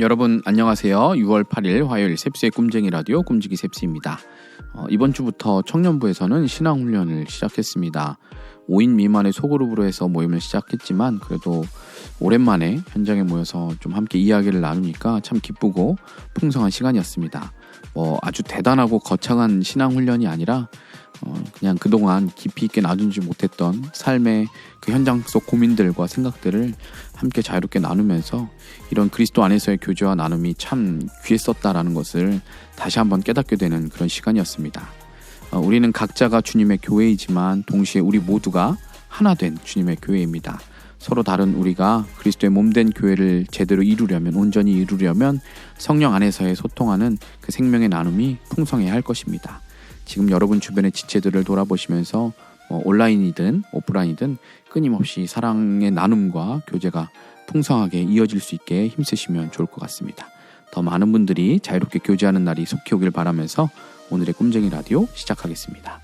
여러분 안녕하세요. 6월 8일 화요일 셉스의 꿈쟁이 라디오 꿈지기 셉스입니다. 이번 주부터 청년부에서는 신앙훈련을 시작했습니다. 5인 미만의 소그룹으로 해서 모임을 시작했지만 그래도 오랜만에 현장에 모여서 좀 함께 이야기를 나누니까 참 기쁘고 풍성한 시간이었습니다. 아주 대단하고 거창한 신앙훈련이 아니라 그냥 그동안 깊이 있게 나누지 못했던 삶의 그 현장 속 고민들과 생각들을 함께 자유롭게 나누면서 이런 그리스도 안에서의 교제와 나눔이 참 귀했었다라는 것을 다시 한번 깨닫게 되는 그런 시간이었습니다. 우리는 각자가 주님의 교회이지만 동시에 우리 모두가 하나 된 주님의 교회입니다. 서로 다른 우리가 그리스도의 몸된 교회를 제대로 이루려면, 온전히 이루려면 성령 안에서의 소통하는 그 생명의 나눔이 풍성해야 할 것입니다. 지금 여러분 주변의 지체들을 돌아보시면서 온라인이든 오프라인이든 끊임없이 사랑의 나눔과 교제가 풍성하게 이어질 수 있게 힘쓰시면 좋을 것 같습니다. 더 많은 분들이 자유롭게 교제하는 날이 속히 오길 바라면서 오늘의 꿈쟁이 라디오 시작하겠습니다.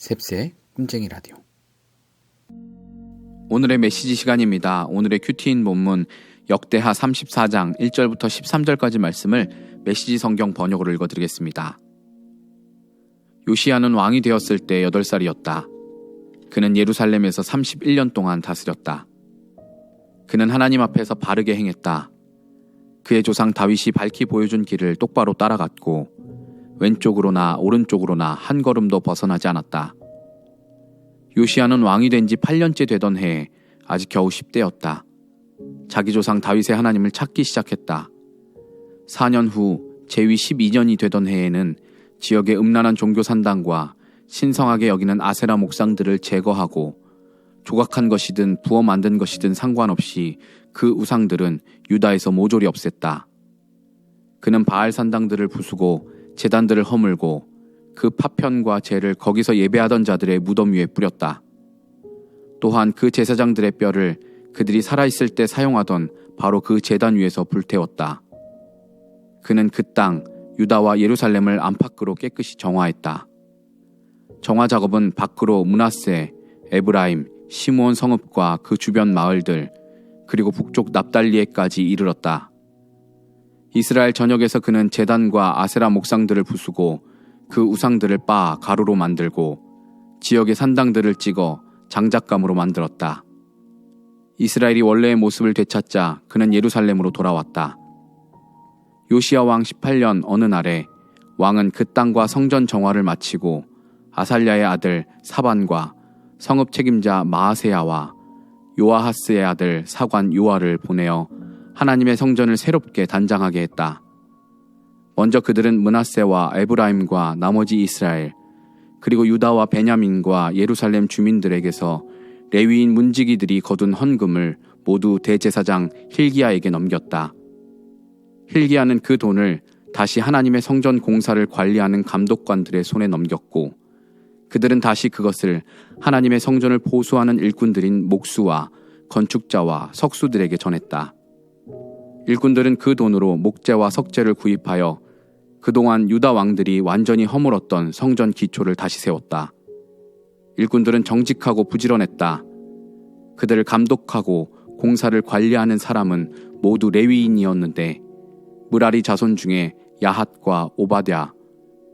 셉스의 꿈쟁이 라디오. 오늘의 메시지 시간입니다. 오늘의 큐티인 본문 역대하 34장 1절부터 13절까지 말씀을 메시지 성경 번역으로 읽어드리겠습니다. 요시야는 왕이 되었을 때 8살이었다. 그는 예루살렘에서 31년 동안 다스렸다. 그는 하나님 앞에서 바르게 행했다. 그의 조상 다윗이 밝히 보여준 길을 똑바로 따라갔고 왼쪽으로나 오른쪽으로나 한 걸음도 벗어나지 않았다. 요시야는 왕이 된 지 8년째 되던 해에 아직 겨우 10대였다. 자기 조상 다윗의 하나님을 찾기 시작했다. 4년 후 제위 12년이 되던 해에는 지역의 음란한 종교 산당과 신성하게 여기는 아세라 목상들을 제거하고 조각한 것이든 부어 만든 것이든 상관없이 그 우상들은 유다에서 모조리 없앴다. 그는 바알 산당들을 부수고 제단들을 허물고 그 파편과 재를 거기서 예배하던 자들의 무덤 위에 뿌렸다. 또한 그 제사장들의 뼈를 그들이 살아있을 때 사용하던 바로 그 제단 위에서 불태웠다. 그는 그 땅 유다와 예루살렘을 안팎으로 깨끗이 정화했다. 정화 작업은 밖으로 므낫세, 에브라임, 시므온 성읍과 그 주변 마을들, 그리고 북쪽 납달리에까지 이르렀다. 이스라엘 전역에서 그는 제단과 아세라 목상들을 부수고 그 우상들을 빻아 가루로 만들고 지역의 산당들을 찍어 장작감으로 만들었다. 이스라엘이 원래의 모습을 되찾자 그는 예루살렘으로 돌아왔다. 요시야 왕 18년 어느 날에 왕은 그 땅과 성전 정화를 마치고 아살랴의 아들 사반과 성읍 책임자 마아세야와 요아하스의 아들 사관 요아를 보내어 하나님의 성전을 새롭게 단장하게 했다. 먼저 그들은 므낫세와 에브라임과 나머지 이스라엘, 그리고 유다와 베냐민과 예루살렘 주민들에게서 레위인 문지기들이 거둔 헌금을 모두 대제사장 hil기야에게 넘겼다. hil기야는 그 돈을 다시 하나님의 성전 공사를 관리하는 감독관들의 손에 넘겼고 그들은 다시 그것을 하나님의 성전을 보수하는 일꾼들인 목수와 건축자와 석수들에게 전했다. 일꾼들은 그 돈으로 목재와 석재를 구입하여 그동안 유다 왕들이 완전히 허물었던 성전 기초를 다시 세웠다. 일꾼들은 정직하고 부지런했다. 그들을 감독하고 공사를 관리하는 사람은 모두 레위인이었는데 므라리 자손 중에 야핫과 오바댜,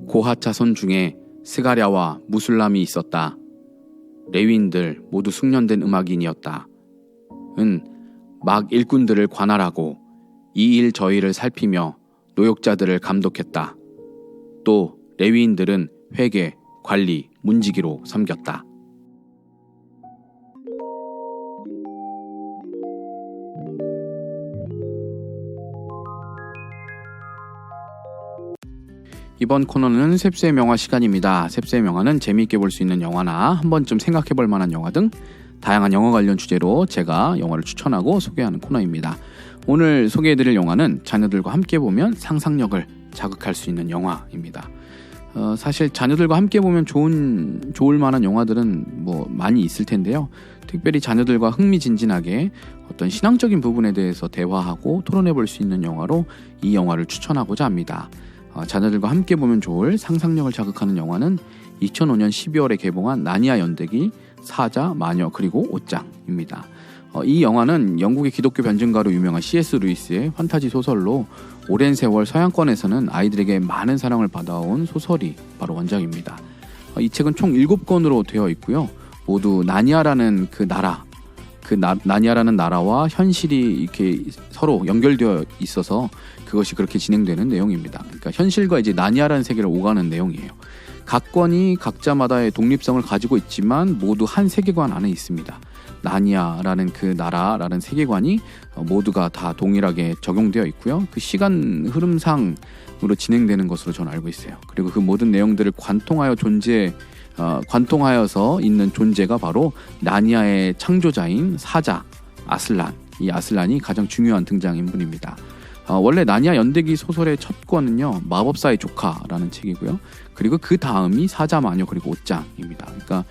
고핫 자손 중에 스가랴와 무술람이 있었다. 레위인들 모두 숙련된 음악인이었다. 막 일꾼들을 관할하고 이 일 저 일을 살피며 노역자들을 감독했다. 또 레위인들은 회계, 관리, 문지기로 섬겼다. 이번 코너는 셉스의 명화 시간입니다. 셉스의 명화는 재미있게 볼 수 있는 영화나 한 번쯤 생각해볼 만한 영화 등 다양한 영화 관련 주제로 제가 영화를 추천하고 소개하는 코너입니다. 오늘 소개해드릴 영화는 자녀들과 함께 보면 상상력을 자극할 수 있는 영화입니다. 사실 자녀들과 함께 보면 좋을 만한 영화들은 뭐 많이 있을 텐데요. 특별히 자녀들과 흥미진진하게 어떤 신앙적인 부분에 대해서 대화하고 토론해 볼 수 있는 영화로 이 영화를 추천하고자 합니다. 자녀들과 함께 보면 좋을 상상력을 자극하는 영화는 2005년 12월에 개봉한 나니아 연대기, 사자, 마녀 그리고 옷장입니다. 이 영화는 영국의 기독교 변증가로 유명한 C.S. 루이스의 판타지 소설로 오랜 세월 서양권에서는 아이들에게 많은 사랑을 받아온 소설이 바로 원작입니다. 이 책은 총 7권으로 되어 있고요. 모두 나니아라는 그 나라, 나니아라는 나라와 현실이 이렇게 서로 연결되어 있어서 그것이 그렇게 진행되는 내용입니다. 그러니까 현실과 이제 나니아라는 세계를 오가는 내용이에요. 각 권이 각자마다의 독립성을 가지고 있지만 모두 한 세계관 안에 있습니다. 나니아라는 그 나라라는 세계관이 모두가 다 동일하게 적용되어 있고요. 그 시간 흐름상으로 진행되는 것으로 저는 알고 있어요. 그리고 그 모든 내용들을 관통하여서 있는 존재가 바로 나니아의 창조자인 사자 아슬란. 이 아슬란이 가장 중요한 등장인물입니다. 원래 나니아 연대기 소설의 첫 권은요, 마법사의 조카라는 책이고요. 그리고 그 다음이 사자, 마녀 그리고 옷장입니다. 그러니까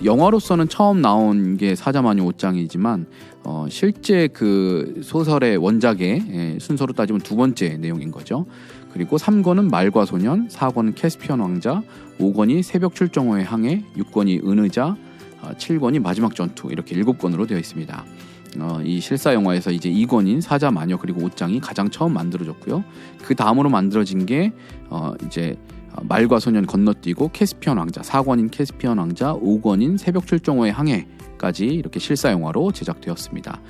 영화로서는 처음 나온 게 사자, 마녀, 옷장이지만 실제 그 소설의 원작의 순서로 따지면 두 번째 내용인 거죠. 그리고 3권은 말과 소년, 4권은 캐스피언 왕자, 5권이 새벽 출정호의 항해, 6권이 은의자, 7권이 마지막 전투, 이렇게 7권으로 되어 있습니다. 이 실사 영화에서 이제 2권인 사자, 마녀 그리고 옷장이 가장 처음 만들어졌고요. 그 다음으로 만들어진 게 이제 말과 소년 건너뛰고 캐스피언 왕자, 4권인 캐스피언 왕자, 5권인 새벽 출정호의 항해까지 이렇게 실사 영화로 제작되었습니다.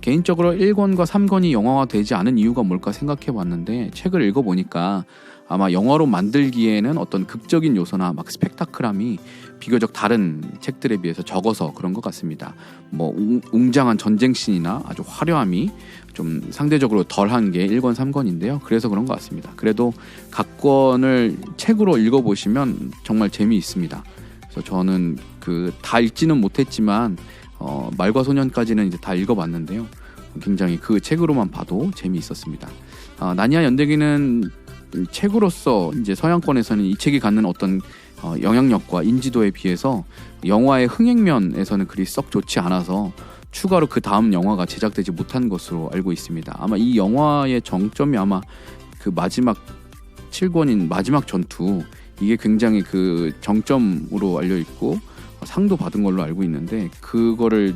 개인적으로 1권과 3권이 영화화 되지 않은 이유가 뭘까 생각해 봤는데, 책을 읽어보니까 아마 영화로 만들기에는 어떤 극적인 요소나 막 스펙타클함이 비교적 다른 책들에 비해서 적어서 그런 것 같습니다. 뭐 웅장한 전쟁씬이나 아주 화려함이 좀 상대적으로 덜한 게 1권, 3권인데요. 그래서 그런 것 같습니다. 그래도 각 권을 책으로 읽어보시면 정말 재미있습니다. 그래서 저는 다 읽지는 못했지만 말과 소년까지는 이제 다 읽어봤는데요. 굉장히 그 책으로만 봐도 재미있었습니다. 나니아 연대기는 책으로서 이제 서양권에서는 이 책이 갖는 어떤 영향력과 인지도에 비해서 영화의 흥행면에서는 그리 썩 좋지 않아서 추가로 그 다음 영화가 제작되지 못한 것으로 알고 있습니다. 아마 이 영화의 정점이 아마 그 마지막 7권인 마지막 전투, 이게 굉장히 그 정점으로 알려 있고 상도 받은 걸로 알고 있는데, 그거를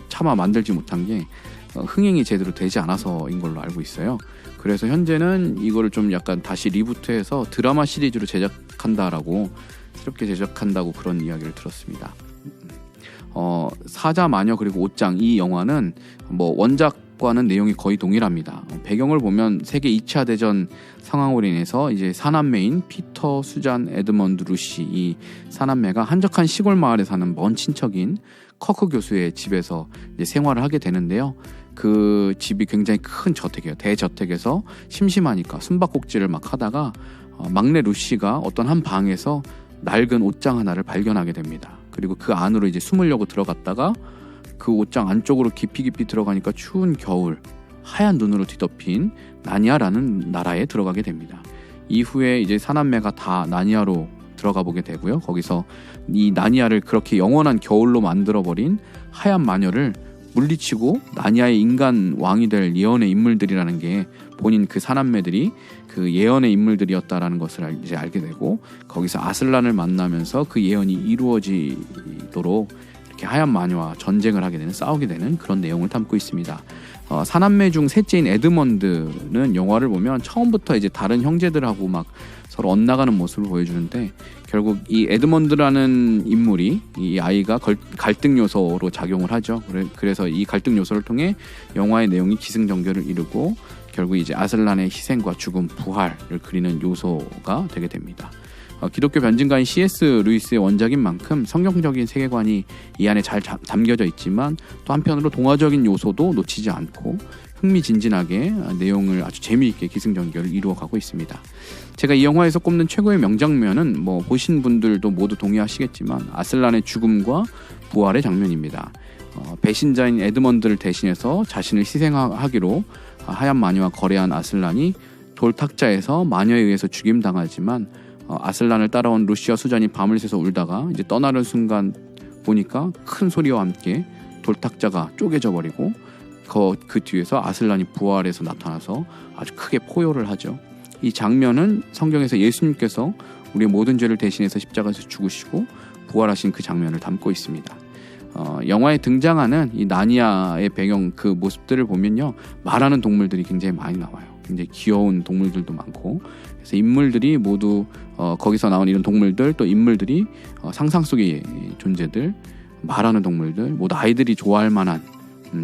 차마 만들지 못한 게 흥행이 제대로 되지 않아서인 걸로 알고 있어요. 그래서 현재는 이거를 좀 약간 다시 리부트해서 드라마 시리즈로 제작한다라고, 새롭게 제작한다고 그런 이야기를 들었습니다. 사자, 마녀 그리고 옷장, 이 영화는 뭐 원작과는 내용이 거의 동일합니다. 배경을 보면 세계 2차 대전 상황으로 인해서 이제 사남매인 피터, 수잔, 에드먼드, 루시, 이 사남매가 한적한 시골 마을에 사는 먼 친척인 커크 교수의 집에서 이제 생활을 하게 되는데요. 그 집이 굉장히 큰 저택이에요. 대저택에서 심심하니까 숨바꼭질을 막 하다가 막내 루시가 어떤 한 방에서 낡은 옷장 하나를 발견하게 됩니다. 그리고 그 안으로 이제 숨으려고 들어갔다가 그 옷장 안쪽으로 깊이 들어가니까 추운 겨울, 하얀 눈으로 뒤덮인 나니아라는 나라에 들어가게 됩니다. 이후에 이제 사남매가 다 나니아로 들어가 보게 되고요. 거기서 이 나니아를 그렇게 영원한 겨울로 만들어버린 하얀 마녀를 물리치고 나니아의 인간 왕이 될 예언의 인물들이라는 게 본인 그 사남매들이 그 예언의 인물들이었다라는 것을 이제 알게 되고, 거기서 아슬란을 만나면서 그 예언이 이루어지도록 이렇게 하얀 마녀와 전쟁을 하게 되는, 싸우게 되는 그런 내용을 담고 있습니다. 사남매 중 셋째인 에드먼드는 영화를 보면 처음부터 이제 다른 형제들하고 막 서로 엇나가는 모습을 보여주는데, 결국 이 에드먼드라는 인물이, 이 아이가 갈등 요소로 작용을 하죠. 그래서 이 갈등 요소를 통해 영화의 내용이 기승전결을 이루고 결국 이제 아슬란의 희생과 죽음, 부활을 그리는 요소가 되게 됩니다. 기독교 변증가인 C.S. 루이스의 원작인 만큼 성경적인 세계관이 이 안에 잘 담겨져 있지만, 또 한편으로 동화적인 요소도 놓치지 않고 흥미진진하게 내용을 아주 재미있게 기승전결을 이루어가고 있습니다. 제가 이 영화에서 꼽는 최고의 명장면은 뭐 보신 분들도 모두 동의하시겠지만 아슬란의 죽음과 부활의 장면입니다. 배신자인 에드먼드를 대신해서 자신을 희생하기로 하얀 마녀와 거래한 아슬란이 돌탁자에서 마녀에 의해서 죽임당하지만 아슬란을 따라온 루시아 수잔이 밤을 새서 울다가 이제 떠나는 순간 보니까 큰 소리와 함께 돌탁자가 쪼개져 버리고 그 뒤에서 아슬란이 부활해서 나타나서 아주 크게 포효를 하죠. 이 장면은 성경에서 예수님께서 우리의 모든 죄를 대신해서 십자가에서 죽으시고 부활하신 그 장면을 담고 있습니다. 영화에 등장하는 이 나니아의 배경 그 모습들을 보면요, 말하는 동물들이 굉장히 많이 나와요. 굉장히 귀여운 동물들도 많고, 그래서 인물들이 모두 거기서 나온 이런 동물들, 또 인물들이 상상 속의 존재들, 말하는 동물들, 모두 아이들이 좋아할 만한,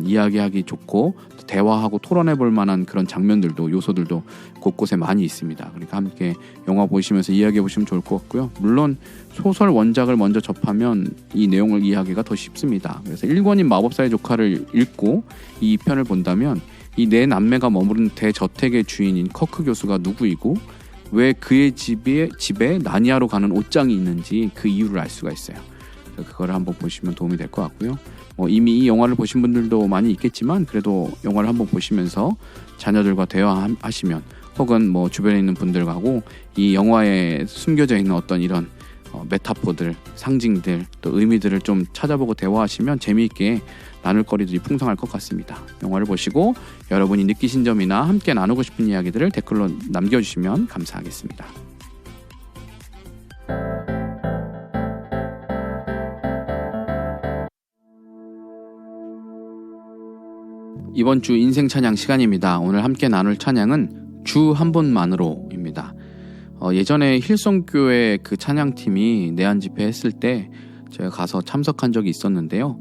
이야기하기 좋고 대화하고 토론해볼 만한 그런 장면들도, 요소들도 곳곳에 많이 있습니다. 그러니까 함께 영화 보시면서 이야기해보시면 좋을 것 같고요. 물론 소설 원작을 먼저 접하면 이 내용을 이해하기가 더 쉽습니다. 그래서 1권인 마법사의 조카를 읽고 이 2편을 본다면 이 네 남매가 머무른 대저택의 주인인 커크 교수가 누구이고 왜 그의 집에 나니아로 가는 옷장이 있는지 그 이유를 알 수가 있어요. 그래서 그거를 한번 보시면 도움이 될 것 같고요. 이미 이 영화를 보신 분들도 많이 있겠지만 그래도 영화를 한번 보시면서 자녀들과 대화하시면, 혹은 주변에 있는 분들하고 이 영화에 숨겨져 있는 어떤 이런 메타포들, 상징들, 또 의미들을 좀 찾아보고 대화하시면 재미있게 나눌 거리들이 풍성할 것 같습니다. 영화를 보시고 여러분이 느끼신 점이나 함께 나누고 싶은 이야기들을 댓글로 남겨주시면 감사하겠습니다. 이번 주 인생 찬양 시간입니다. 오늘 함께 나눌 찬양은 주 한 분만으로입니다. 예전에 힐송교회 그 찬양팀이 내한 집회 했을 때 제가 가서 참석한 적이 있었는데요.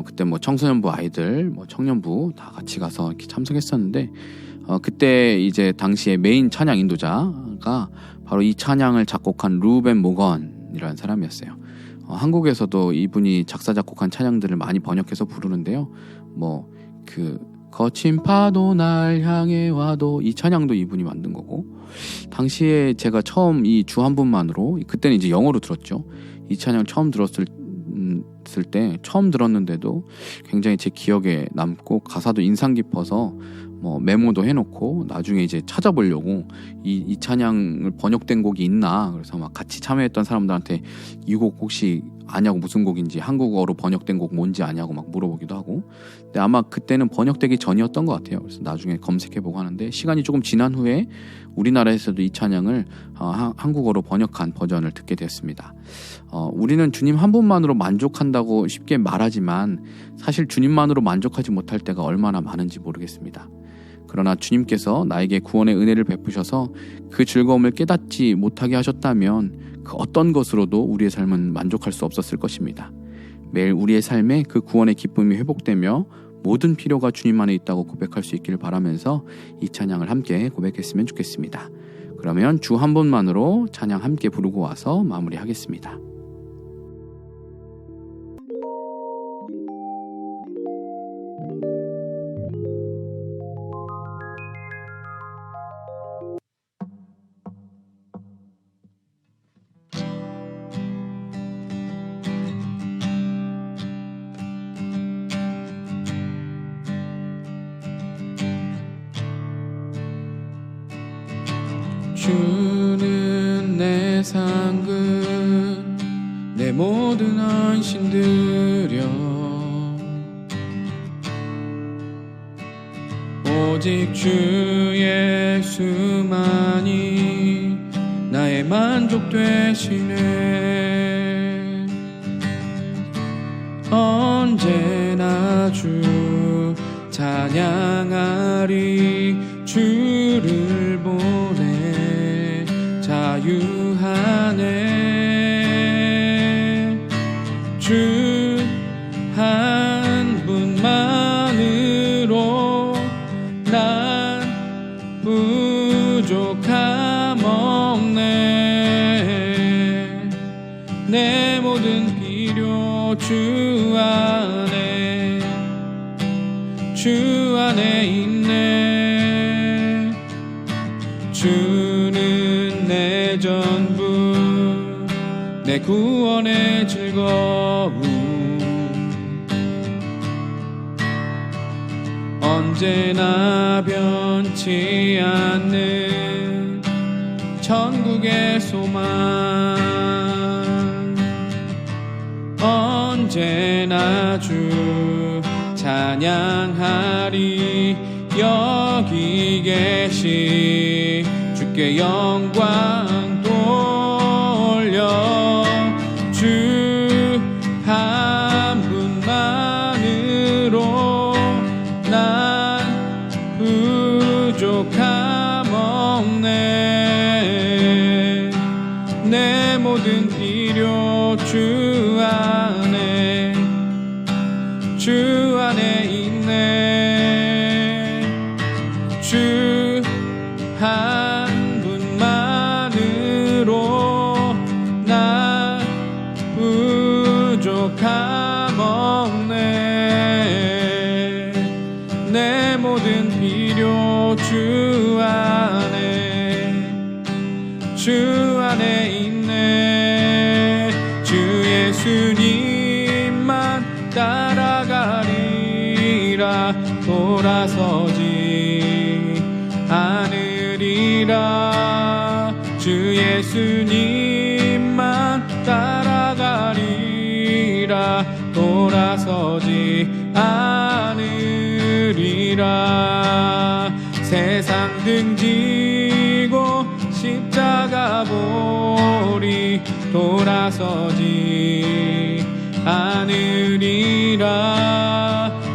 그때 청소년부 아이들, 청년부 다 같이 가서 이렇게 참석했었는데, 그때 이제 당시에 메인 찬양 인도자가 바로 이 찬양을 작곡한 루벤 모건이라는 사람이었어요. 한국에서도 이분이 작사 작곡한 찬양들을 많이 번역해서 부르는데요. 거친 파도 날 향해 와도, 이 찬양도 이분이 만든 거고, 당시에 제가 처음 이 주 한 분만으로, 그때는 이제 영어로 들었죠. 이 찬양 처음 들었을 때, 처음 들었는데도 굉장히 제 기억에 남고 가사도 인상 깊어서 메모도 해놓고 나중에 이제 찾아보려고 이 찬양을 번역된 곡이 있나, 그래서 막 같이 참여했던 사람들한테 이 곡 혹시 아냐고, 무슨 곡인지, 한국어로 번역된 곡 뭔지 아냐고 막 물어보기도 하고. 근데 아마 그때는 번역되기 전이었던 것 같아요. 그래서 나중에 검색해보고 하는데, 시간이 조금 지난 후에 우리나라에서도 이 찬양을 한국어로 번역한 버전을 듣게 됐습니다. 우리는 주님 한 분만으로 만족한다고 쉽게 말하지만 사실 주님만으로 만족하지 못할 때가 얼마나 많은지 모르겠습니다. 그러나 주님께서 나에게 구원의 은혜를 베푸셔서 그 즐거움을 깨닫지 못하게 하셨다면 그 어떤 것으로도 우리의 삶은 만족할 수 없었을 것입니다. 매일 우리의 삶에 그 구원의 기쁨이 회복되며 모든 필요가 주님 안에 있다고 고백할 수 있기를 바라면서 이 찬양을 함께 고백했으면 좋겠습니다. 그러면 주 한 분만으로 찬양 함께 부르고 와서 마무리하겠습니다. 주는 내 상급, 내 모든 헌신 드려 오직 주 예수만이 나의 만족 되시네. 언제나 주 찬양하리. 주를 보내 자유하네. 주 한 분만으로 난 부족함 없네. 내 모든 필요 주 안에 있네. 주는 내 전부, 내 구원의 즐거움. 언제나 변치 않는 천국의 우리에게 소망 언제나 주 찬양하리 여기 계시 주께 영광 돌려 주 한 분만으로 난 부족함 없네 내 모든 필요 주 안에 있네 주 한 분만으로 난 부족함 없네 내 모든 필요 주 안에 있네 주 예수님만 따라가리라 돌아서지 않으리라 주 예수님만 따라가리라 돌아서지 않으리라 세상 등지고 십자가 보리 돌아서지 않으리라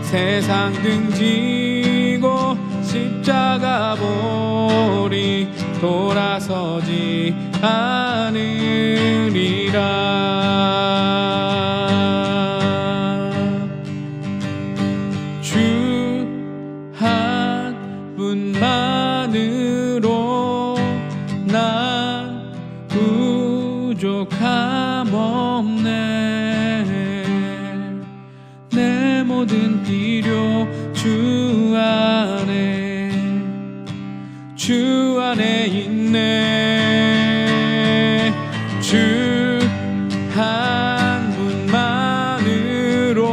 세상 등지고 십자가 보리 돌아서지 않으리라 주 한 분만으로 난 부족함 없네 내 모든 필요 주 안에 있네 주 한 분만으로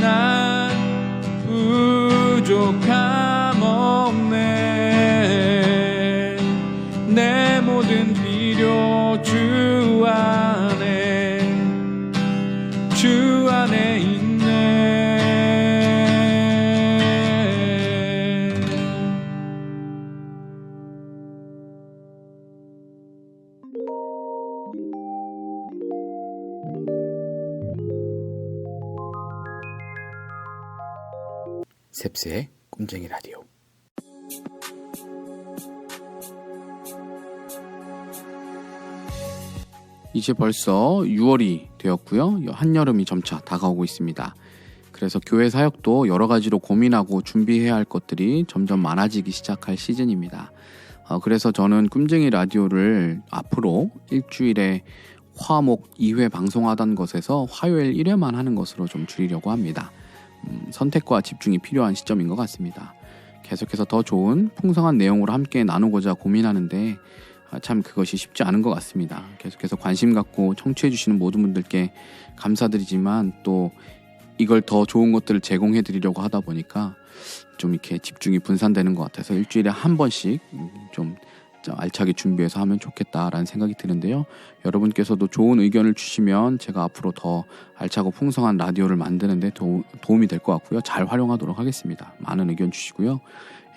난 부족함 없네 내 모든 필요 주 안에 있네 셉스의 꿈쟁이 라디오. 이제 벌써 6월이 되었고요. 한여름이 점차 다가오고 있습니다. 그래서 교회 사역도 여러 가지로 고민하고 준비해야 할 것들이 점점 많아지기 시작할 시즌입니다. 그래서 저는 꿈쟁이 라디오를 앞으로 일주일에 화목 2회 방송하던 것에서 화요일 1회만 하는 것으로 좀 줄이려고 합니다. 선택과 집중이 필요한 시점인 것 같습니다. 계속해서 더 좋은 풍성한 내용으로 함께 나누고자 고민하는데 참 그것이 쉽지 않은 것 같습니다. 계속해서 관심 갖고 청취해 주시는 모든 분들께 감사드리지만 또 이걸 더 좋은 것들을 제공해 드리려고 하다 보니까 좀 이렇게 집중이 분산되는 것 같아서 일주일에 한 번씩 좀 알차게 준비해서 하면 좋겠다라는 생각이 드는데요. 여러분께서도 좋은 의견을 주시면 제가 앞으로 더 알차고 풍성한 라디오를 만드는데 도움이 될 것 같고요. 잘 활용하도록 하겠습니다. 많은 의견 주시고요.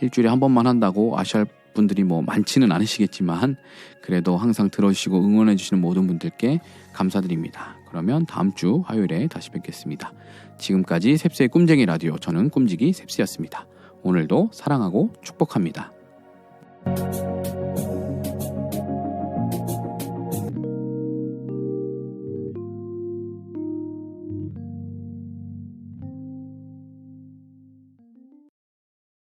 일주일에 한 번만 한다고 아시할 분들이 많지는 않으시겠지만 그래도 항상 들어주시고 응원해 주시는 모든 분들께 감사드립니다. 그러면 다음 주 화요일에 다시 뵙겠습니다. 지금까지 셉스의 꿈쟁이 라디오, 저는 꿈지기 셉스였습니다. 오늘도 사랑하고 축복합니다.